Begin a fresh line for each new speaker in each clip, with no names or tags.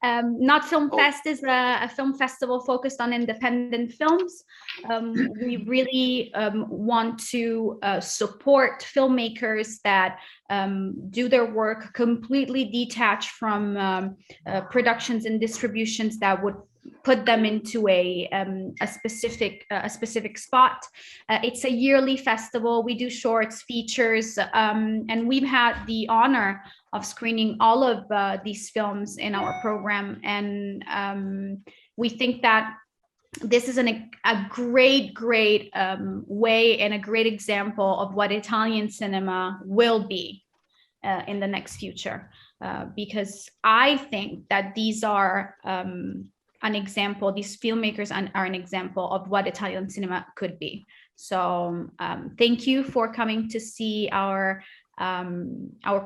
Nòt Film Fest is a film festival focused on independent films. We really want to support filmmakers that do their work completely detached from productions and distributions that would put them into a specific spot. It's a yearly festival. We do shorts, features, and we've had the honor of screening all of these films in our program, and we think that this is a great way and a great example of what Italian cinema will be in the next future, because I think that these are an example, these filmmakers are an example of what Italian cinema could be. So thank you for coming to see our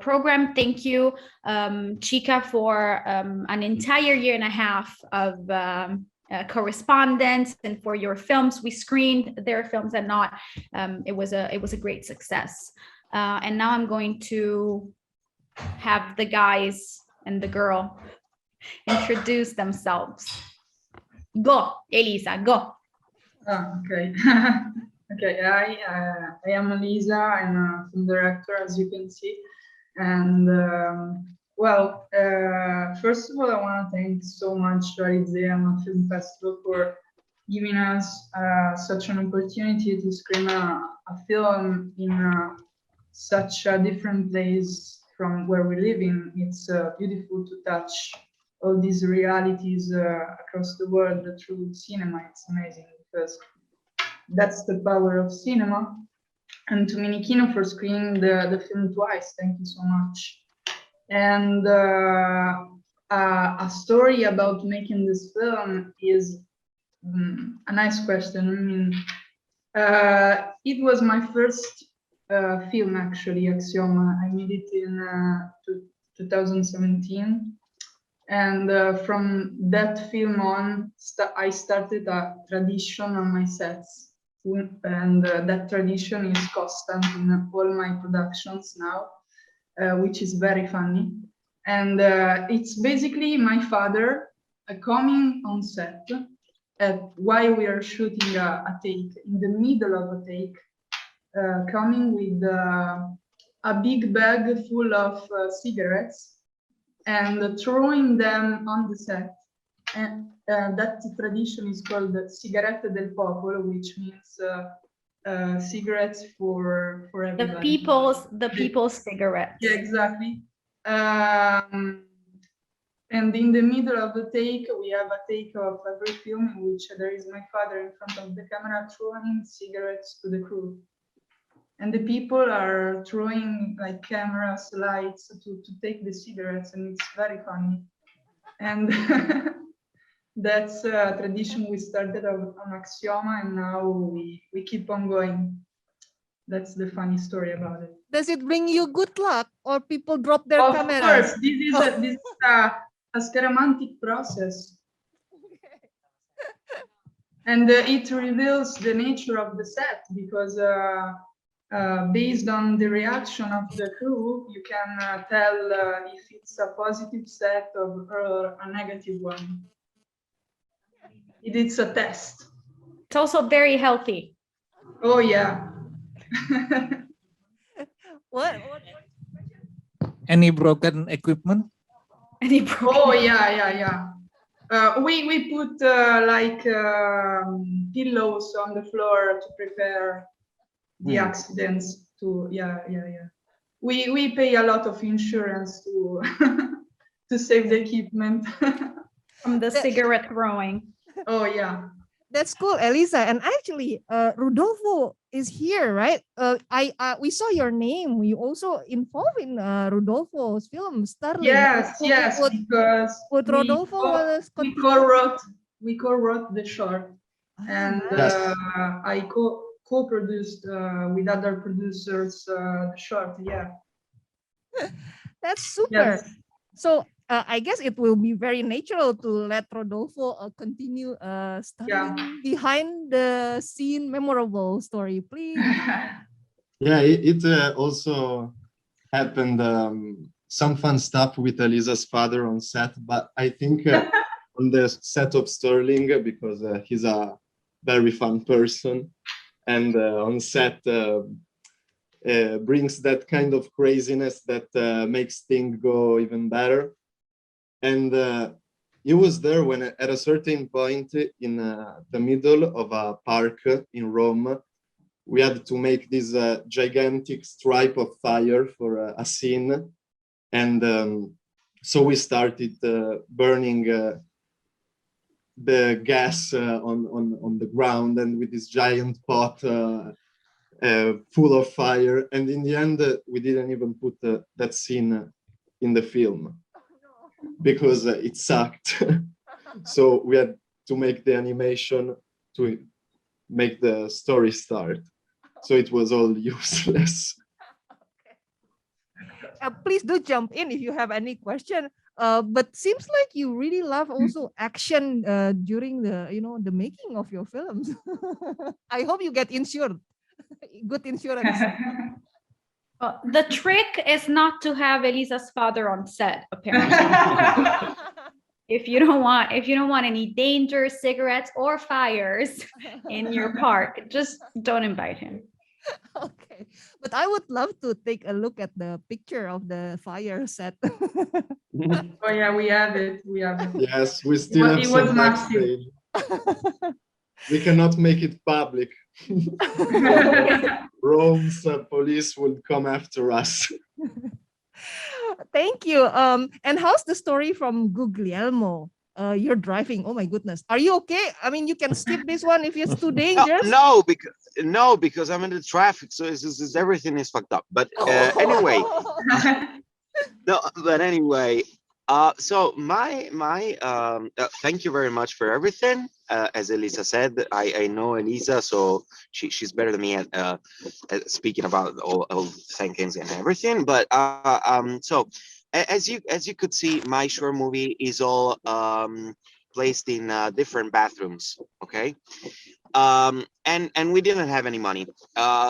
program. Thank you, Chica, for an entire year and a half of correspondence, and for your films. We screened their films and not. It was a great success. And now I'm going to have the guys and the girl introduce themselves. Go, Elisa, go.
Okay. Okay, I am Elisa. I'm a film director, as you can see. And first of all, I want to thank so much Alizé and Nòt Film Festival for giving us such an opportunity to screen a film in such a different place from where we live in. It's beautiful to touch all these realities across the world through cinema. It's amazing because that's the power of cinema. And to Minikino for screening the film twice. Thank you so much. And a story about making this film is a nice question. I mean, it was my first film, actually, Axioma. I made it in 2017. And from that film on, I started a tradition on my sets. And that tradition is constant in all my productions now, which is very funny. And it's basically my father coming on set while we are shooting a take, in the middle of a take, coming with a big bag full of cigarettes and throwing them on the set. And that tradition is called Sigarette del Popolo, which means cigarettes for everybody.
The people's cigarettes.
Yeah, exactly. And in the middle of the take, we have a take of every film in which there is my father in front of the camera throwing cigarettes to the crew. And the people are throwing like cameras, lights to take the cigarettes, and it's very funny. And that's a tradition we started on Axioma, and now we keep on going. That's the funny story about it.
Does it bring you good luck, or people drop their cameras?
Of course, this is a scaramantic process. And it reveals the nature of the set, because based on the reaction of the crew, you can tell if it's a positive set or a negative one. It's a test.
It's also very healthy.
Oh, yeah.
What?
Any broken equipment?
Oh, yeah. We put pillows on the floor to prepare the accidents. We pay a lot of insurance to to save the equipment
from the cigarette throwing.
Oh, yeah.
That's cool, Elisa. And actually, Rodolfo is here, right? We saw your name. You also involved in Rodolfo's film, Sturling.
Yes, because
Rodolfo was
we co-wrote the short, and I co-produced with other producers the short. Yeah,
that's super. Yes. So I guess it will be very natural to let Rodolfo continue studying behind the scene memorable story, please.
Yeah, it also happened some fun stuff with Elisa's father on set, but I think on the set of Sturling, because he's a very fun person, and on set brings that kind of craziness that makes things go even better. And he was there when at a certain point in the middle of a park in Rome, we had to make this gigantic stripe of fire for a scene. And so we started burning the gas on the ground, and with this giant pot full of fire. And in the end, we didn't even put that scene in the film because it sucked. So we had to make the animation to make the story start. So it was all useless.
Please do jump in if you have any question. But seems like you really love also action during the making of your films. I hope you get insured. Good insurance.
Well, the trick is not to have Elisa's father on set, apparently. If you don't want any danger, cigarettes, or fires in your park, just don't invite him.
Okay, but I would love to take a look at the picture of the fire set.
Oh yeah, we have it. We have it.
Yes, we still have some backstage. We cannot make it public. Rome's police will come after us.
Thank you. And how's the story from Guglielmo? You're driving. Oh my goodness. Are you okay? I mean, you can skip this one if it's too dangerous.
No, because I'm in the traffic, so it's everything is fucked up. But anyway, so thank you very much for everything. As Elisa said, I know Elisa, so she's better than me at speaking about all thinkings and everything. But so as you could see, my short movie is all placed in different bathrooms. Okay. And we didn't have any money.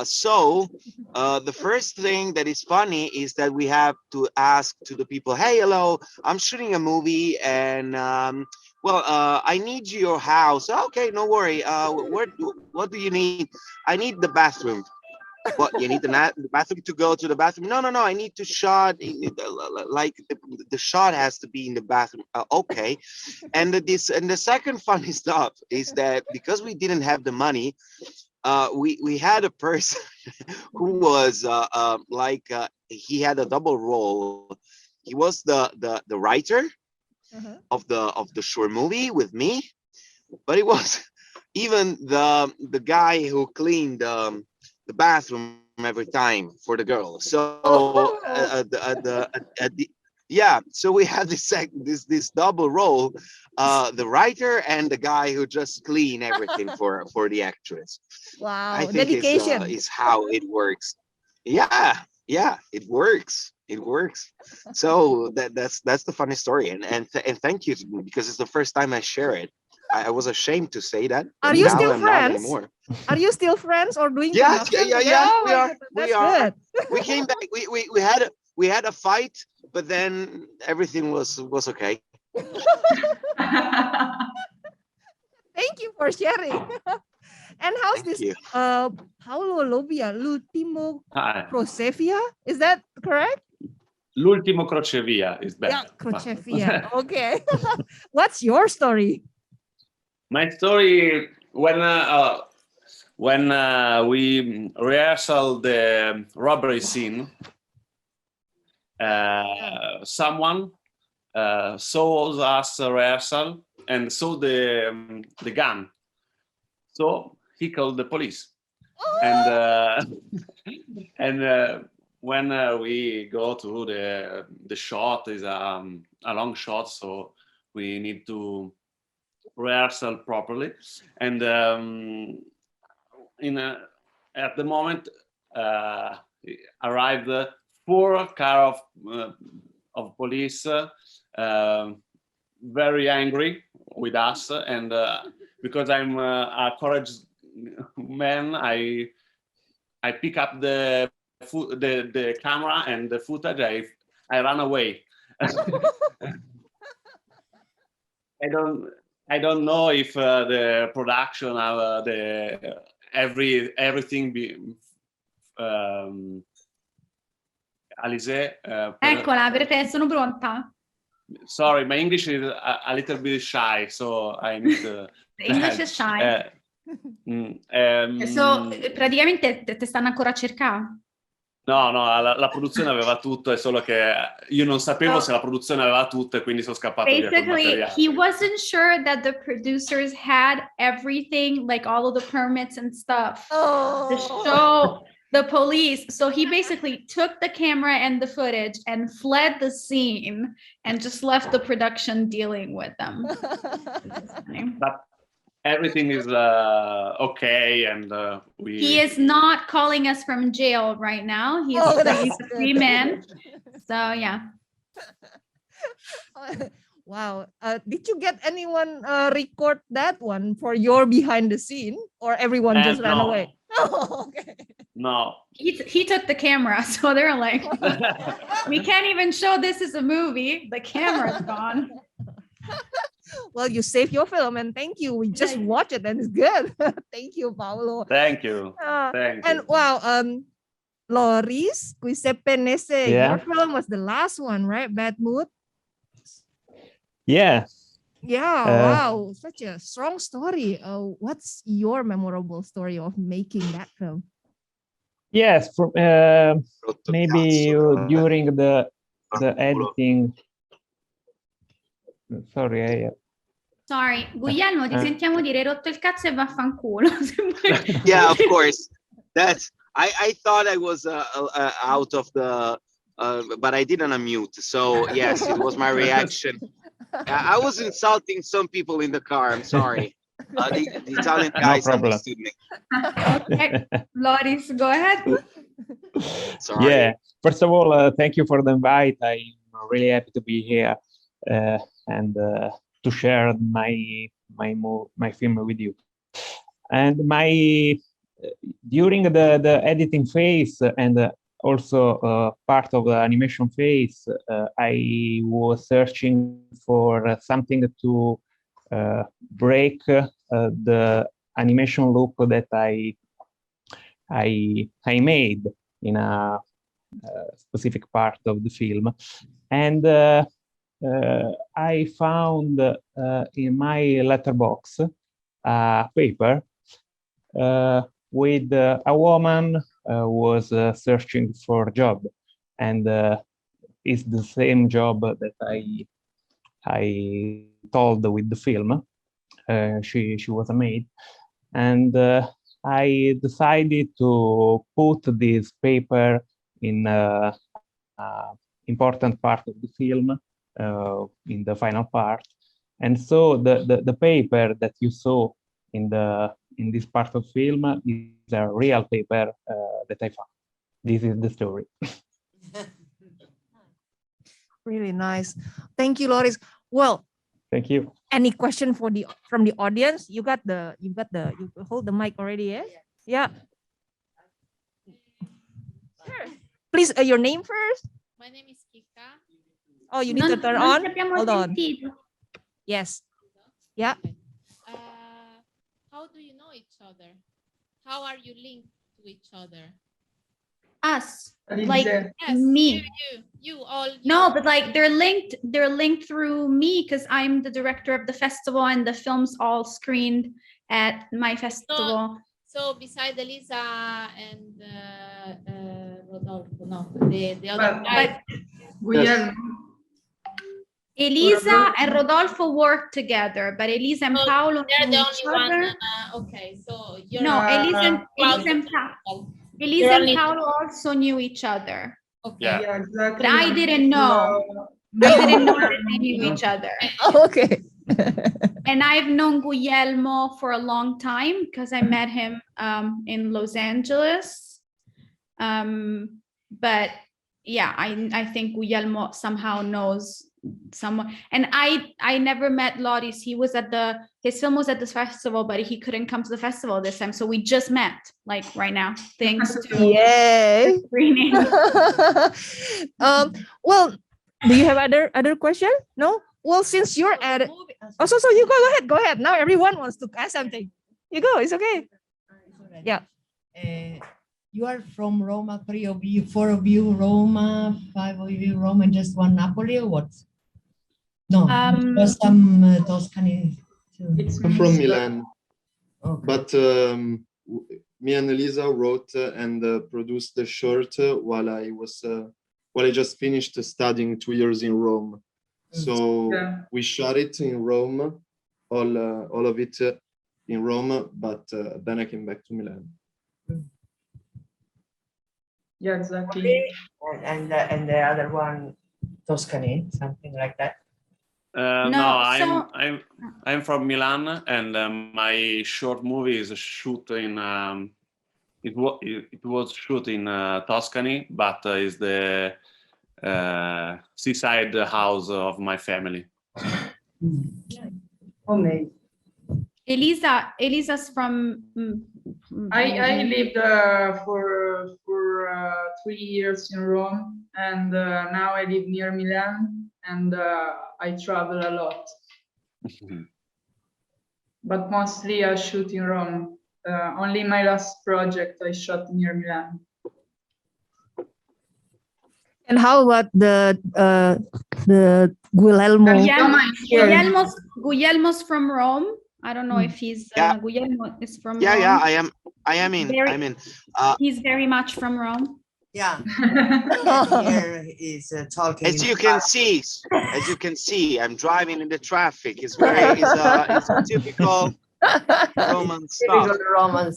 So the first thing that is funny is that we have to ask to the people, hey, hello, I'm shooting a movie and I need your house. Okay, no worry. What do you need? I need the bathroom. What, you need the bathroom to go to the bathroom? No, I need to shot, like the shot has to be in the bathroom. Okay. And the second funny stuff is that because we didn't have the money, we had a person who was he had a double role. He was the writer of the short movie with me, but it was even the guy who cleaned the bathroom every time for the girl. So so we had this double role, the writer and the guy who just clean everything for the actress.
Wow,
I think
dedication
is how it works. Yeah, it works. So that's the funny story, and thank you, because it's the first time I share it. I was ashamed to say that.
Are you still friends? Are you still friends or doing?
Yeah. We are.
Good.
We came back. We had a fight, but then everything was okay.
Thank you for sharing. And how's
Thank
this?
you.
Paolo Lobbia, l'ultimo crocevia. Is that correct?
L'ultimo crocevia is better.
Yeah, crocevia. Okay. What's your story?
My story, when we rehearsal the robbery scene, someone saw us rehearsal and saw the gun, so he called the police. Oh! And when we go to the shot is a long shot, so we need to rehearsal properly, and at the moment arrived 4 cars of police, very angry with us, and because I'm a courageous man, I pick up the camera and the footage. I ran away. I don't know if the production of everything Alizé.
Eccola, per te, sono pronta.
Sorry, my English is a little bit shy, so I need to.
The English is shy. So, praticamente te stanno ancora a cercare?
No, la produzione aveva tutto, è solo che io non sapevo se la produzione aveva tutto e quindi sono scappato via col
Basically,
materiale.
he wasn't sure that the producers had everything, like all of the permits and stuff, to show the police. So he basically took the camera and the footage and fled the scene and just left the production dealing with them.
But everything is okay, and
He is not calling us from jail right now. He's a free man. So yeah.
Wow. Did you get anyone record that one for your behind the scene, or everyone just ran away? Okay.
No.
He took the camera, so they're like, we can't even show this as a movie. The camera's gone.
Well, you saved your film, and thank you. We just watched it, and it's good. Thank you, Paolo.
Thank you. Thank
And
you.
wow, Loris, qui seppe Nese,
Yeah.
your film was the last one, right? Bad Mood.
Yeah.
Yeah, wow, such a strong story. What's your memorable story of making that film?
Yes, from maybe during the editing. Sorry,
Sorry, Guglielmo, ti sentiamo dire rotto il cazzo e vaffanculo.
Yeah, of course. I thought I was out of the, but I didn't unmute. So yes, it was my reaction. I was insulting some people in the car. I'm sorry. The Italian guys understood me.
Okay, Loris, go ahead.
Sorry.
Yeah. First of all, thank you for the invite. I'm really happy to be here and to share my film with you. And during the editing phase and also part of the animation phase, I was searching for something to break the animation loop that I made in a specific part of the film, and I found in my letterbox a paper with a woman was searching for a job, and it's the same job that I told with the film. She was a maid, and I decided to put this paper in important part of the film, in the final part. And so the paper that you saw in this part of film is a real paper that I found. This is the story.
Really nice. Thank you, Loris. Well,
thank you.
Any question from the audience? You hold the mic already, yeah? Yeah. Sure. Please, your name first.
My name is Kika.
Oh, you need to turn on. Hold on.
Sentito.
Yes. Yeah.
How do you know each other? How are you linked to each other?
Us,
Alizé.
like
Yes,
me.
you all.
No, but like they're linked through me because I'm the director of the festival and the film's all screened at my festival.
So beside Elisa and Rodolfo, no, the other guys.
Guglielmo.
Elisa and Rodolfo work together, but Elisa and
So
Paolo
they're
knew
the
each
only
other.
one. Okay, so you're
No, Elisa and Paolo also knew each other.
Okay.
Yeah, exactly.
But I didn't know. I didn't know that they knew each other.
Okay.
And I've known Guglielmo for a long time because I met him in Los Angeles. But yeah, I think Guglielmo somehow knows someone. And I never met Loris. His film was at this festival, but he couldn't come to the festival this time. So we just met like right now, thanks to
Yay.
the screening.
Well, do you have other question? No? Well, since you're at it. Oh, so you go ahead. Now everyone wants to ask something. You go, it's okay. Yeah.
You are from Roma, 3 of you, 4 of you Roma, 5 of you Roma, and just 1 Napoli, or what? No, there's some Tuscany too.
I'm from Milan,
Okay.
but me and Elisa wrote and produced the short while I just finished studying 2 years in Rome. So we shot it in Rome, all of it in Rome, but then I came back to Milan.
Yeah, exactly.
And the other one, Tuscany, something like that.
No, I'm from Milan, and my short movie is shoot in it was shot in Tuscany, but is the seaside house of my family.
Homemade.
Elisa's from.
I lived for 3 years in Rome, and now I live near Milan, and I travel a lot. But mostly I shoot in Rome. Only my last project I shot near Milan.
And how about the Guglielmo?
Guglielmo's from Rome. I don't know if he's Guglielmo is from Rome.
I am in.
He's very much from Rome.
Yeah. Here is talking.
As you can see, I'm driving in the traffic. It's a typical Roman stuff.
Typical Roman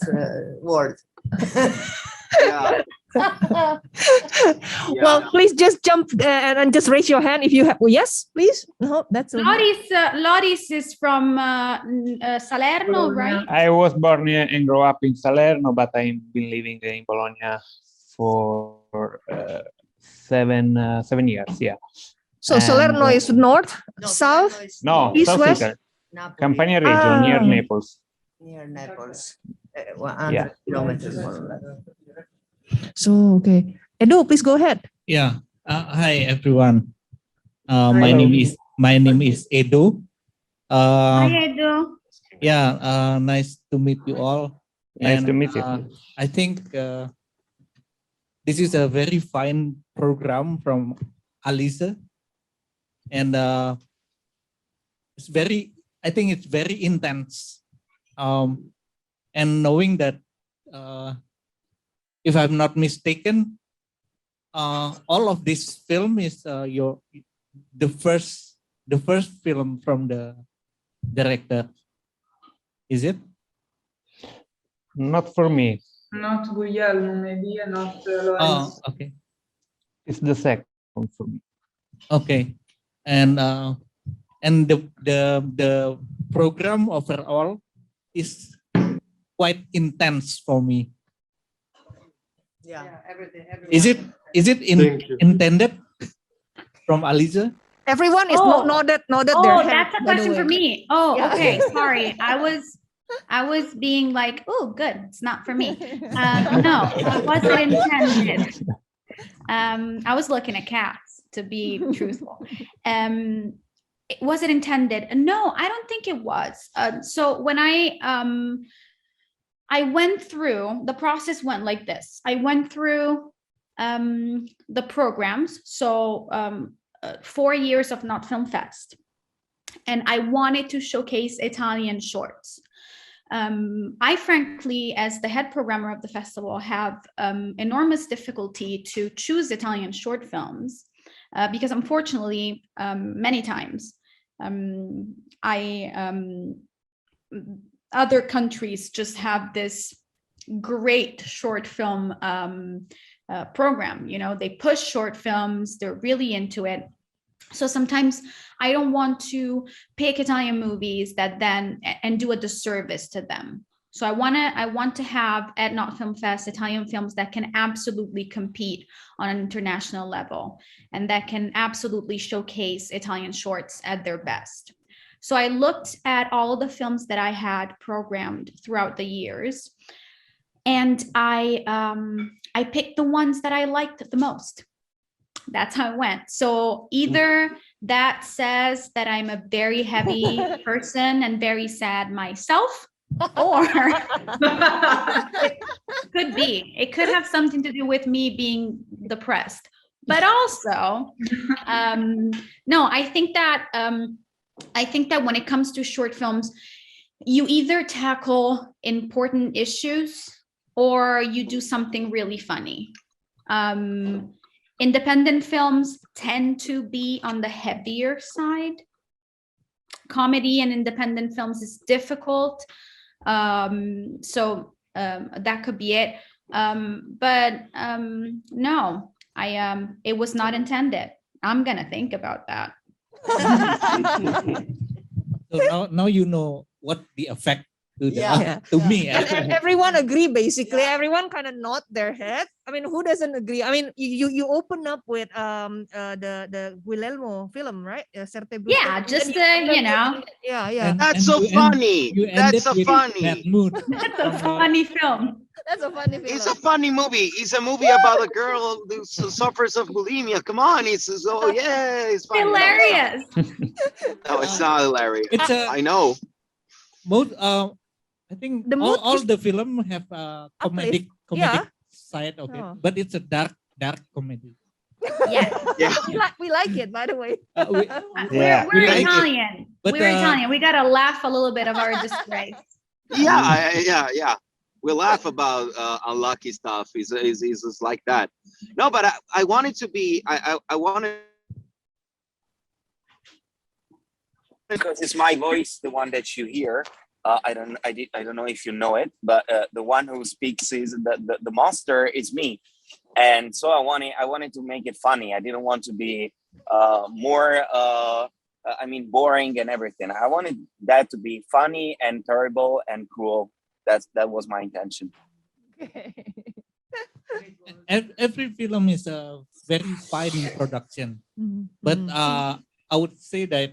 word.
Yeah.
Well, please just jump and just raise your hand if you have. Yes, please. No, that's
Loris is from Salerno, right?
I was born and grew up in Salerno, but I've been living in Bologna for 7 years. Yeah.
So Salerno is north, south, east,
south
west.
Campania region near Naples.
Near Naples, 100 kilometers more or less.
So okay, Edo, please go ahead.
Yeah. Hi everyone. My name is Edo.
Hi Edo.
Yeah. Nice to meet you all.
Nice to meet you.
I think this is a very fine program from Alizé, and I think it's very intense. And knowing that, if I'm not mistaken, all of this film is the first film from the director. Is it?
Not for me.
Not Guglielmo, maybe, and not Loris.
Oh, okay.
It's the second for me.
Okay, and the program overall is quite intense for me.
Yeah, everything.
Is it intended from Alizé?
Everyone is nodded their head.
That's a question for me. Oh, yeah. Okay. Sorry, I was being like, oh, good. It's not for me. No, it wasn't intended. I was looking at cats, to be truthful. Was it intended? No, I don't think it was. So when I went through, the process went like this. I went through the programs. So 4 years of Nòt Film Fest. And I wanted to showcase Italian shorts. I frankly, as the head programmer of the festival, have enormous difficulty to choose Italian short films because unfortunately, many times, other countries just have this great short film program. You know, they push short films, they're really into it. So sometimes I don't want to pick Italian movies that then and do a disservice to them. So I want to have at Nòt Film Fest Italian films that can absolutely compete on an international level and that can absolutely showcase Italian shorts at their best. So I looked at all the films that I had programmed throughout the years, and I picked the ones that I liked the most. That's how it went. So either that says that I'm a very heavy person and very sad myself, or it could have something to do with me being depressed. But also, no, I think that when it comes to short films, you either tackle important issues or you do something really funny. Independent films tend to be on the heavier side. Comedy in independent films is difficult. So that could be it. But no, it was not intended. I'm gonna think about that.
So now you know what the effect to me.
And everyone agree, basically. Everyone kind of nod their head. I mean, who doesn't agree? I mean, you open up with the Guglielmo film, right? Certe, Brutte.
Yeah, just you know.
Yeah.
That's so funny. That's a funny.
That mood.
That's a funny film.
That's a funny film.
It's a funny movie. It's a movie about a girl who suffers of bulimia. Come on, it's funny.
Hilarious.
No, it's not hilarious.
It's
I know.
Both I think all the film have a comedic side of it, but it's a dark comedy.
Yeah.
We like it, by the way.
We're Italian. We're Italian. We gotta laugh a little bit of our disgrace.
Yeah. We laugh about unlucky stuff. Is like that. No, but I want it to be. I wanted, because it's my voice, the one that you hear. I don't know if you know it, but the one who speaks is the monster is me, and so I wanted to make it funny. I didn't want to be more boring and everything. I wanted that to be funny and terrible and cruel. That was my intention.
Every film is a very fine production, but I would say that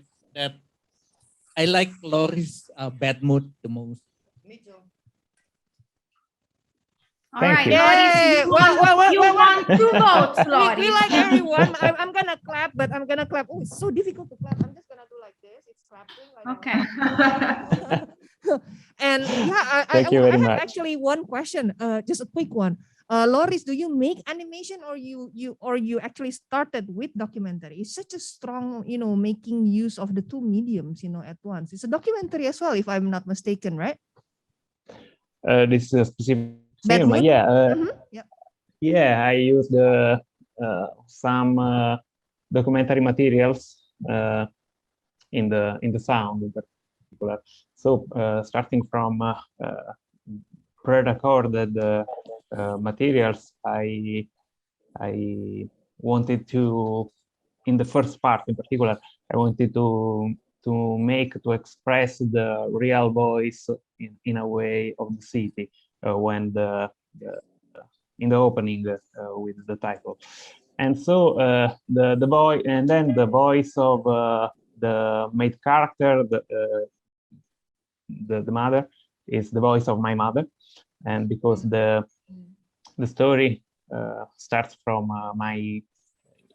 I like Laurie's bad mood the most.
Me too.
All right, Lottie, you want 2 votes, Lottie.
We like everyone. I'm gonna clap, but I'm gonna clap. Oh, it's so difficult to clap. I'm just gonna do like this. It's clapping.
Okay.
And yeah, I have actually one question. Just a quick one. Loris, do you make animation or you actually started with documentary? It's such a strong, making use of the 2 mediums, at once. It's a documentary as well, if I'm not mistaken, right?
This is a specific film. Yeah, I used some documentary materials in the sound in particular. So starting from pre-recorded materials, I wanted to, in the first part in particular, I wanted to express the real voice in a way of the city when in the opening with the title, and so the voice of the main character, the mother, is the voice of my mother, and because the story starts from my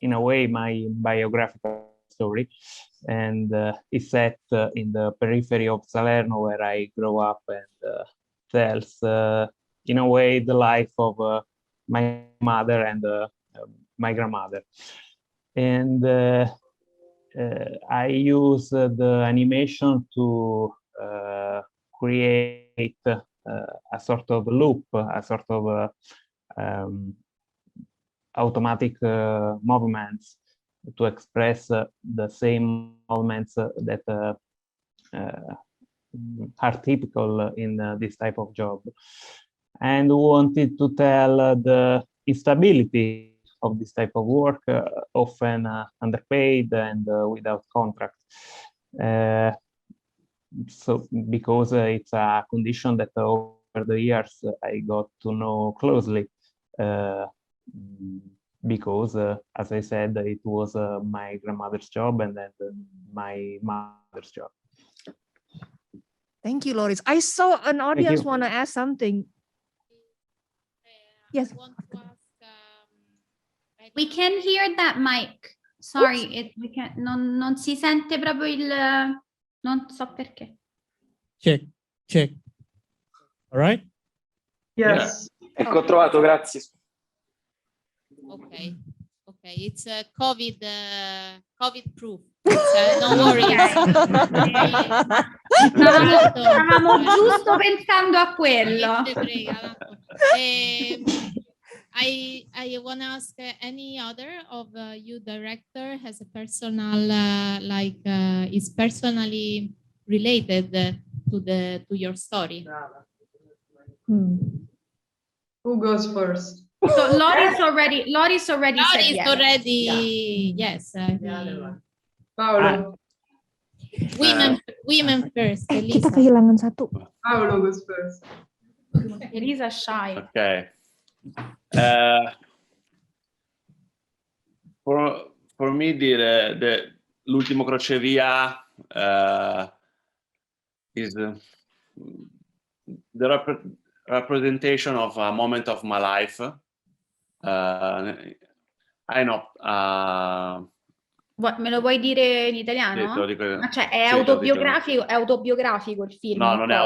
biographical story, and is set in the periphery of Salerno, where I grew up, and tells in a way the life of my mother and my grandmother. And I use the animation to create a sort of loop, a sort of automatic movements to express the same movements that are typical in this type of job, and wanted to tell the instability of this type of work, often underpaid and without contract. So because it's a condition that the years I got to know closely, because, as I said, it was my grandmother's job and then my mother's job.
Thank you, Loris. I saw an audience want to ask something. Yes.
We can hear that mic. Sorry, we can't, non si sente proprio il... Non so perché.
Check. All right?
Yes.
Ecco, ho trovato, grazie.
Okay, it's COVID proof. No worries.
Stavamo giusto pensando a quello.
I want to ask any other of you director has a personal is personally related to your story.
Who goes first?
So Loris already said yes.
Already, yes.
Paolo.
Women first.
Kita kehilangan satu.
Paolo goes first.
Elisa shy.
Okay. For me, l'ultimo crocevia is the representation of a moment of my life. I know.
What, me lo vuoi dire in italiano?
Sì, dico.
Cioè, è
Sì,
autobiografico il film?
No, non è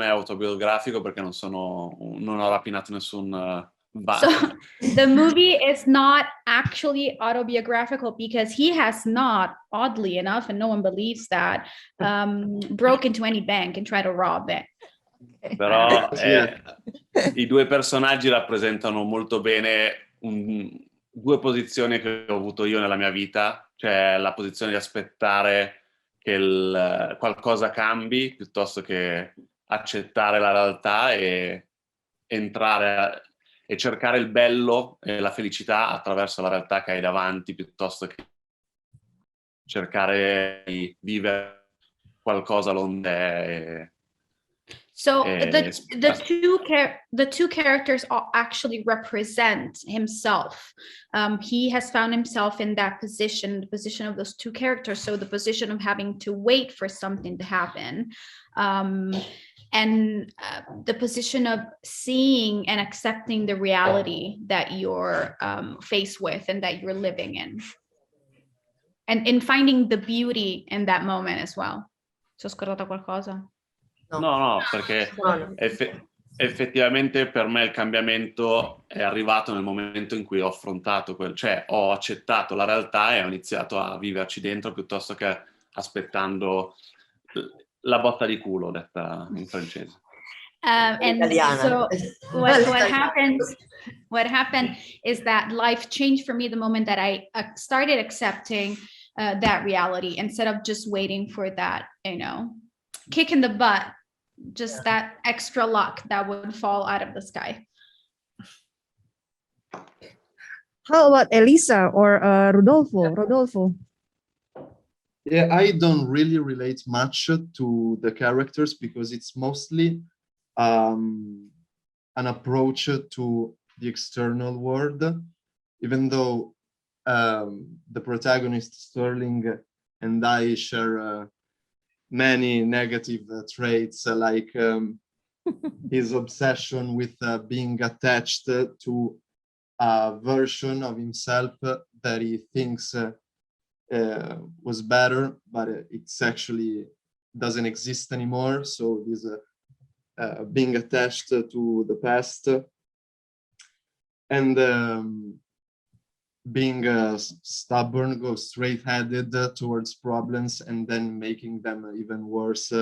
autobiografico perché non ho rapinato nessun
So the movie is not actually autobiographical because he has not, oddly enough, and no one believes that, broke into any bank and tried to rob it.
Però i due personaggi rappresentano molto bene due posizioni che ho avuto io nella mia vita, cioè la posizione di aspettare che qualcosa cambi piuttosto che accettare la realtà e entrare e cercare il bello e la felicità attraverso la realtà che hai davanti piuttosto che cercare di vivere qualcosa l'onde è.
So the two characters actually represent himself. He has found himself in that position, the position of those two characters. So the position of having to wait for something to happen, and the position of seeing and accepting the reality that you're faced with and that you're living in, and in finding the beauty in that moment as well. Ci ho scordato qualcosa?
No, perché effettivamente per me il cambiamento è arrivato nel momento in cui ho affrontato cioè ho accettato la realtà e ho iniziato a viverci dentro piuttosto che aspettando la botta di culo, detta in francese.
And so what happened is that life changed for me the moment that I started accepting that reality instead of just waiting for that, kick in the butt, just that extra luck that would fall out of the sky.
How about Elisa or Rodolfo?
Yeah, I don't really relate much to the characters because it's mostly an approach to the external world, even though the protagonist Sturling and I share many negative traits, like his obsession with being attached to a version of himself that he thinks was better, but it's actually doesn't exist anymore. So this being attached to the past and being stubborn, go straight-headed towards problems and then making them even worse,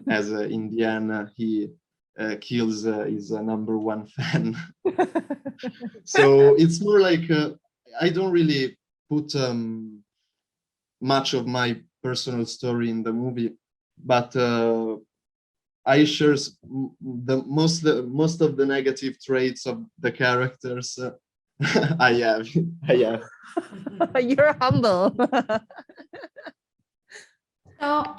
as in the end he kills his number one fan. So it's more like I don't really put much of my personal story in the movie, but I share most of the negative traits of the characters. I have.
You're humble.
So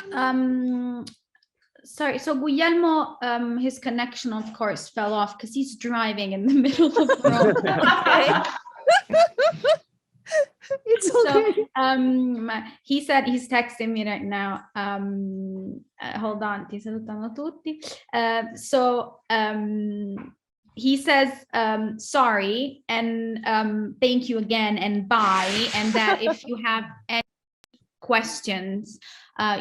Sorry, so Guglielmo, his connection, of course, fell off because he's driving in the middle of Rome.
It's okay.
So, he said he's texting me right now. Hold on, ti salutano tutti. He says sorry and thank you again and bye, and that if you have any questions,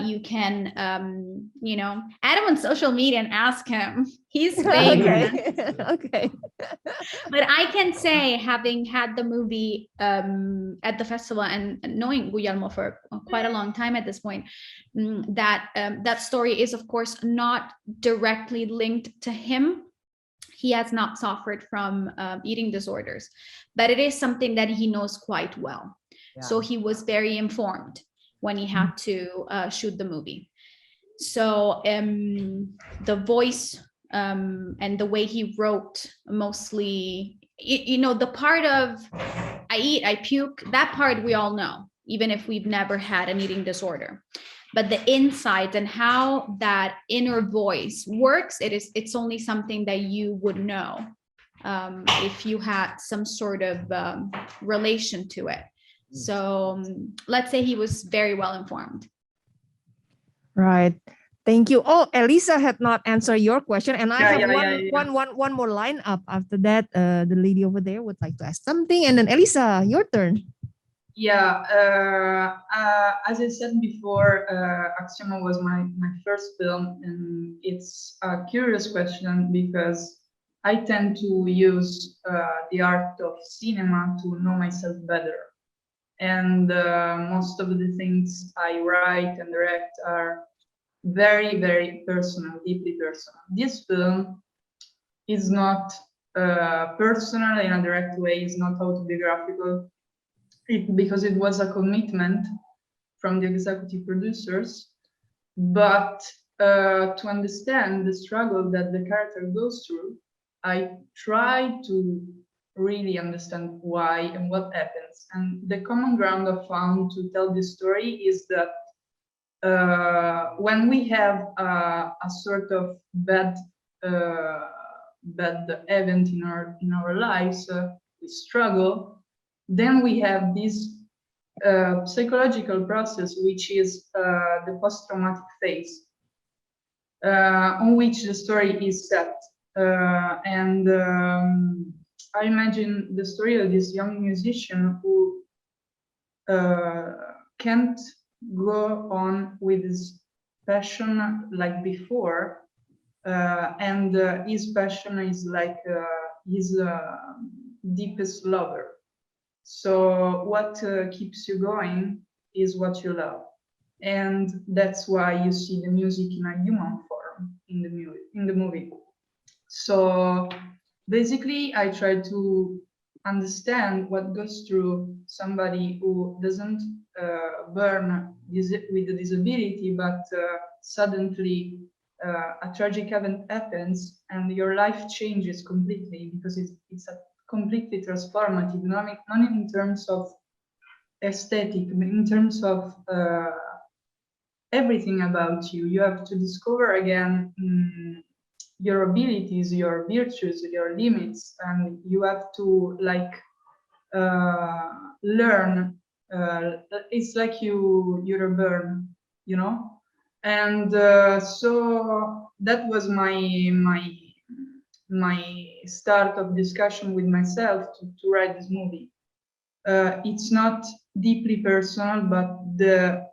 you can add him on social media and ask him. He's famous.
Okay.
But I can say, having had the movie at the festival and knowing Guglielmo for quite a long time at this point, that that story is, of course, not directly linked to him. He has not suffered from eating disorders, but it is something that he knows quite well. Yeah. So he was very informed when he had to shoot the movie. So the voice and the way he wrote, mostly, the part of I eat, I puke, that part we all know, even if we've never had an eating disorder. But the insight and how that inner voice works, it's only something that you would know if you had some sort of relation to it. So let's say he was very well informed.
Right. Thank you. Oh, Elisa had not answered your question, and I have one more line up. After that, the lady over there would like to ask something, and then Elisa, your turn.
Yeah, as I said before, Axioma was my first film, and it's a curious question because I tend to use the art of cinema to know myself better. And most of the things I write and direct are very, very personal, deeply personal. This film is not personal in a direct way, it's not autobiographical, because it was a commitment from the executive producers. But to understand the struggle that the character goes through, I try to really understand why and what happens. And the common ground I found to tell this story is that when we have a sort of bad event in our lives, we struggle, then we have this psychological process, which is the post-traumatic phase, on which the story is set. I imagine the story of this young musician who can't go on with his passion like before, and his passion is like his deepest lover. So what keeps you going is what you love, and that's why you see the music in a human form in the movie. So basically, I try to understand what goes through somebody who doesn't burn with a disability, but suddenly a tragic event happens and your life changes completely, because it's a completely transformative, not in terms of aesthetic, but in terms of everything about you. You have to discover again your abilities, your virtues, your limits, and you have to learn. It's like you're reborn, and so that was my start of discussion with myself to write this movie. It's not deeply personal, but the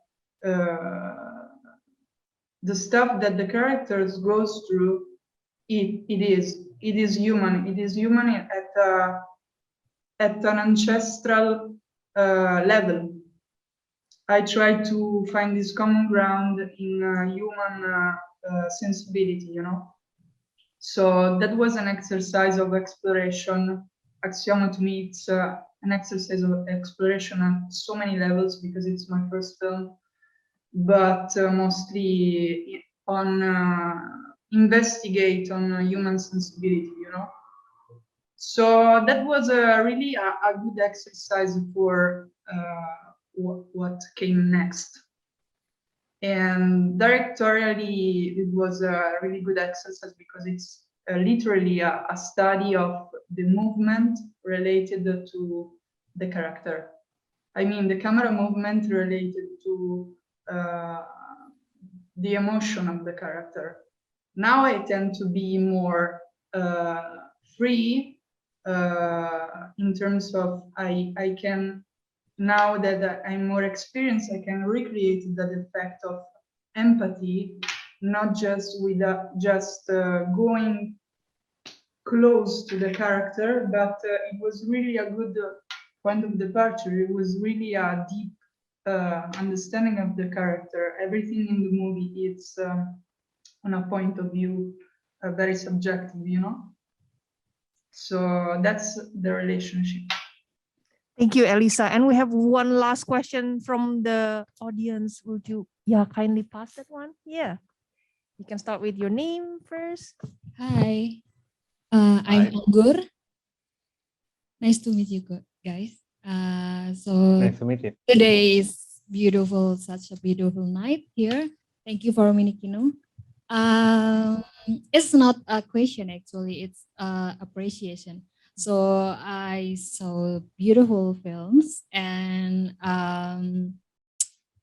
stuff that the characters goes through, it is human. It is human at an ancestral level. I try to find this common ground in human sensibility, So that was an exercise of exploration. Axioma, to me, it's an exercise of exploration on so many levels, because it's my first film, but mostly on investigate on human sensibility, So that was really a good exercise for what came next. And directorially, it was a really good exercise because it's literally a study of the movement related to the character. I mean, the camera movement related to the emotion of the character. Now I tend to be more free in terms of I can, now that I'm more experienced, I can recreate that effect of empathy, not just with going close to the character, but it was really a good point of departure. It was really a deep understanding of the character. Everything in the movie, it's on a point of view, very subjective, you know? So that's the relationship.
Thank you, Elisa. And we have one last question from the audience. Would you kindly pass that one? Yeah. You can start with your name first.
Hi, I'm Anggur. Nice to meet you guys.
Nice to meet you.
Today is beautiful, such a beautiful night here. Thank you for Minikino. It's not a question actually, it's appreciation. So I saw beautiful films and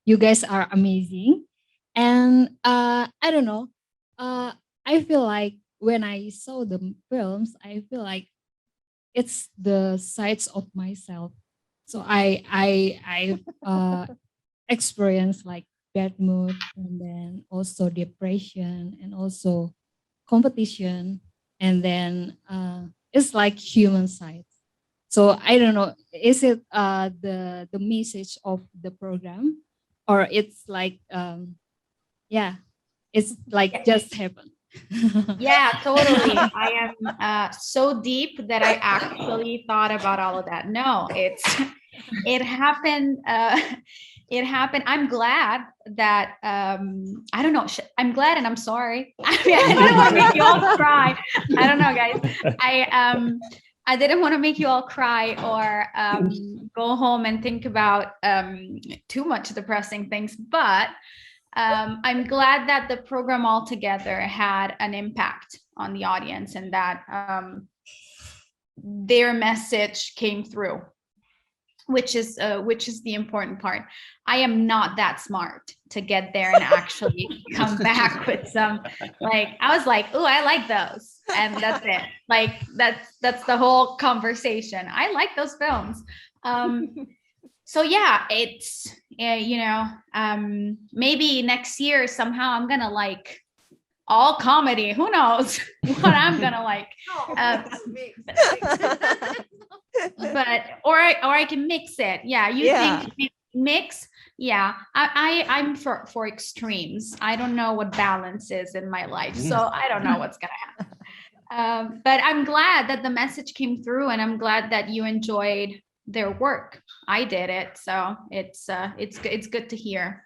you guys are amazing. And I don't know, I feel like when I saw the films, I feel like it's the sides of myself. So I experience like bad mood and then also depression and also competition, and then it's like human side. So I don't know, is it the message of the program, or it's like it's like just happened.
Yeah, totally. I am so deep that I actually thought about all of that. No, it happened. It happened. I'm glad that I don't know. I'm glad and I'm sorry. I mean, I didn't want to make you all cry. I don't know, guys. I didn't want to make you all cry or go home and think about too much depressing things, but I'm glad that the program altogether had an impact on the audience and that their message came through, which is the important part. I am not that smart to get there and actually come back with some, like, I was like, oh, I like those, and that's it. Like that's the whole conversation. I like those films. So yeah, it's maybe next year somehow I'm gonna like all comedy. Who knows what I'm gonna like? But or I can mix it. Yeah, you think mix? Yeah, I'm for extremes. I don't know what balance is in my life, so I don't know what's gonna happen. But I'm glad that the message came through, and I'm glad that you enjoyed their work. I did it, so it's good to hear.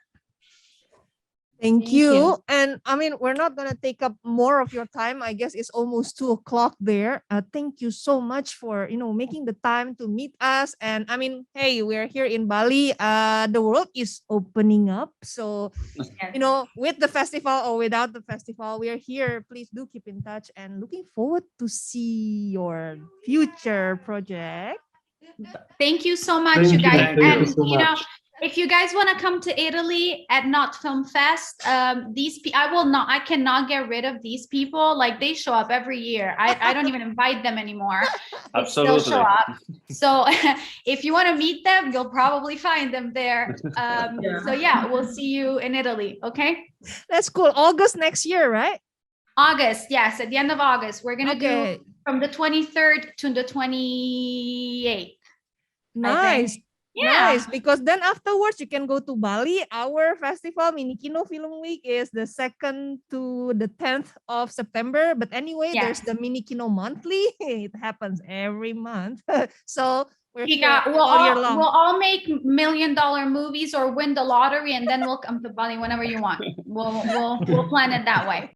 Thank you. And I mean, we're not gonna take up more of your time. I guess it's almost 2:00 there. Thank you so much for making the time to meet us. And I mean, hey, we're here in Bali. The world is opening up. So with the festival or without the festival, we are here. Please do keep in touch, and looking forward to see your future project.
Thank you so much, you guys. And if you guys want to come to Italy at Nòt Film Fest, I cannot get rid of these people. Like, they show up every year. I don't even invite them anymore.
Absolutely.
They still show up. So if you want to meet them, you'll probably find them there. So yeah, we'll see you in Italy. Okay.
That's cool. August next year, right?
August, yes, at the end of August. We're gonna do from the 23rd to the 28th.
Nice.
Yeah.
Nice, because then afterwards you can go to Bali. Our festival, Minikino Film Week, is the 2nd to the 10th of September. But anyway, there's the Minikino Monthly. It happens every month. So we're here all year long.
We'll all make $1 million movies or win the lottery, and then we'll come to Bali whenever you want. We'll plan it that way.